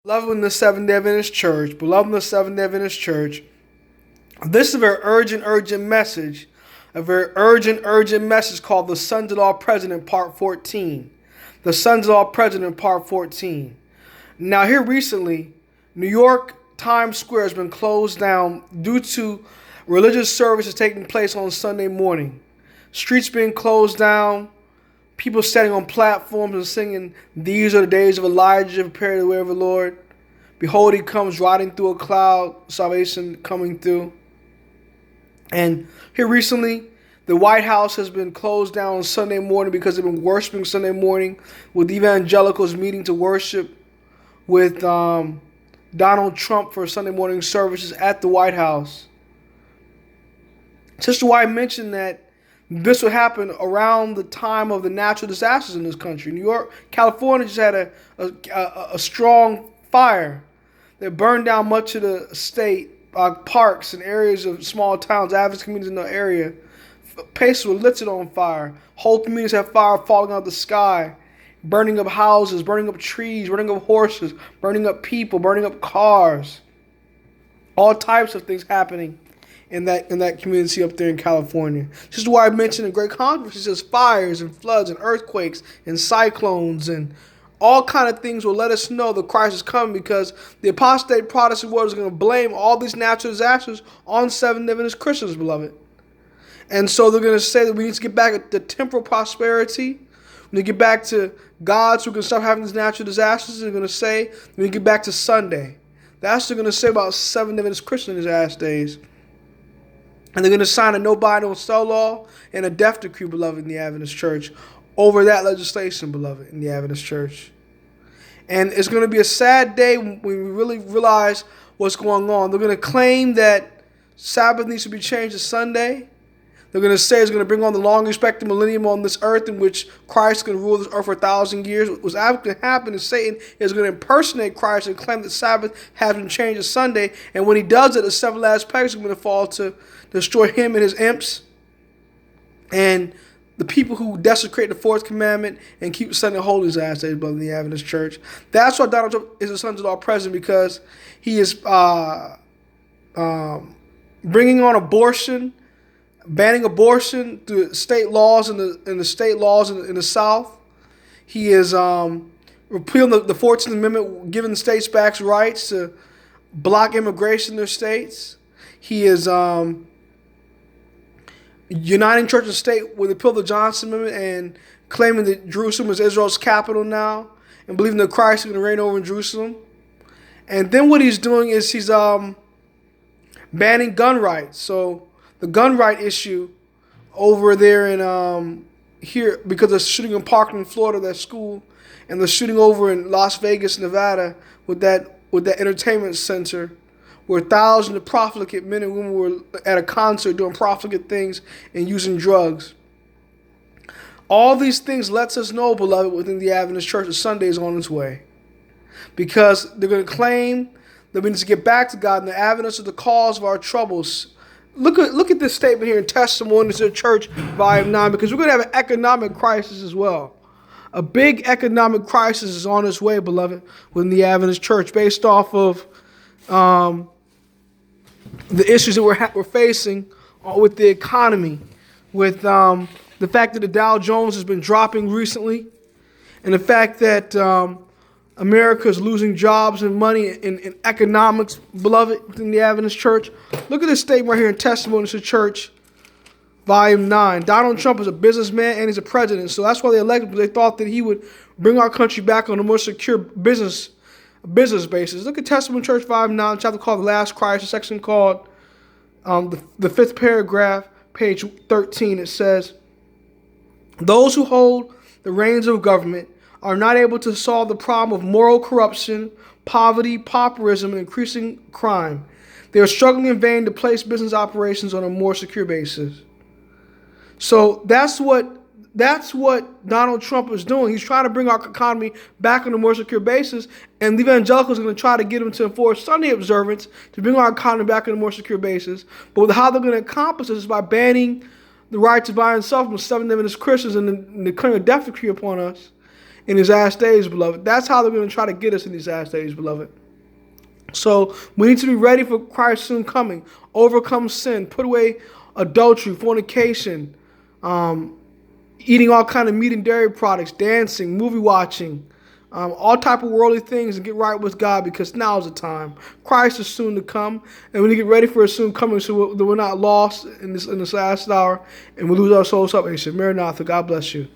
Beloved in the Seventh-day Adventist Church, beloved in the Seventh-day Adventist Church, this is a very urgent message. A very urgent message called The Sons-in-Law President Part 14. The Sons-in-Law President Part 14. Now here recently, New York Times Square has been closed down due to religious services taking place on Sunday morning. Streets being closed down, people standing on platforms and singing, "These are the days of Elijah, prepare the way of the Lord. Behold, he comes riding through a cloud, salvation coming through." And here recently, the White House has been closed down on Sunday morning because they've been worshiping Sunday morning with evangelicals meeting to worship with Donald Trump for Sunday morning services at the White House. Sister White mentioned that this would happen around the time of the natural disasters in this country. New York, California just had a strong fire that burned down much of the state, parks and areas of small towns, Adventist communities in the area. Places were lit on fire. Whole communities had fire falling out of the sky, burning up houses, burning up trees, burning up horses, burning up people, burning up cars. All types of things happening in that community up there in California. This is why I mentioned in great conferences, there's fires and floods and earthquakes and cyclones and all kind of things will let us know the Christ is coming, because the apostate Protestant world is going to blame all these natural disasters on Seventh-day Adventist Christians, beloved. And so they're going to say that we need to get back to temporal prosperity. We need to get back to God so we can stop having these natural disasters. They're going to say we need to get back to Sunday. That's what they're going to say about Seventh-day Adventist Christians in these last days. And they're going to sign a no buy, no sell law and a death decree, beloved, in the Adventist Church over that legislation, beloved, in the Adventist Church. And it's going to be a sad day when we really realize what's going on. They're going to claim that Sabbath needs to be changed to Sunday. They're going to say it's going to bring on the long-expected millennium on this earth in which Christ is going to rule this earth for 1,000 years. What's going to happen is Satan is going to impersonate Christ and claim that Sabbath has been changed to Sunday. And when he does it, the seven last plagues are going to fall to destroy him and his imps and the people who desecrate the fourth commandment and keep Sunday holy as last days, brother, in the Adventist Church. That's why Donald Trump is the Sons-in-Law President, because he is bringing on abortion, banning abortion through state laws in the state laws in the South. He is repealing the 14th Amendment, giving the states back rights to block immigration in their states. He is uniting church and state with the repeal of the Johnson Amendment and claiming that Jerusalem is Israel's capital now, and believing that Christ is going to reign over in Jerusalem. And then what he's doing is he's banning gun rights. So the gun right issue over there in here, because of the shooting in Parkland, Florida, that school, and the shooting over in Las Vegas, Nevada, with that entertainment center, where thousands of profligate men and women were at a concert doing profligate things and using drugs. All these things lets us know, beloved, within the Adventist Church, that Sunday is on its way. Because they're going to claim that we need to get back to God, and the Adventists are the cause of our troubles. Look at this statement here in Testimonies to the Church, Volume 9, because we're going to have an economic crisis as well. A big economic crisis is on its way, beloved, within the Adventist Church, based off of the issues that we're facing with the economy, with the fact that the Dow Jones has been dropping recently, and the fact that America is losing jobs and money in economics, beloved, within the Adventist Church. Look at this statement right here in Testimonies to the Church, Volume 9. Donald Trump is a businessman and he's a president, so that's why they elected him, because they thought that he would bring our country back on a more secure business basis. Look at Testimony Church, Volume 9, chapter called The Last Christ, a section called the fifth paragraph, page 13. It says, "Those who hold the reins of government are not able to solve the problem of moral corruption, poverty, pauperism, and increasing crime. They are struggling in vain to place business operations on a more secure basis." So that's what Donald Trump is doing. He's trying to bring our economy back on a more secure basis, and the evangelicals are going to try to get him to enforce Sunday observance to bring our economy back on a more secure basis. But how they're going to accomplish this is by banning the right to buy and sell from Seventh-day Adventist Christians and declaring a death decree upon us, in these last days, beloved. That's how they're going to try to get us in these last days, beloved. So we need to be ready for Christ's soon coming. Overcome sin. Put away adultery, fornication, eating all kind of meat and dairy products, dancing, movie watching, all type of worldly things, and get right with God, because now is the time. Christ is soon to come, and we need to get ready for His soon coming so that we're not lost in this last hour and we lose our souls up. And Maranatha. God bless you.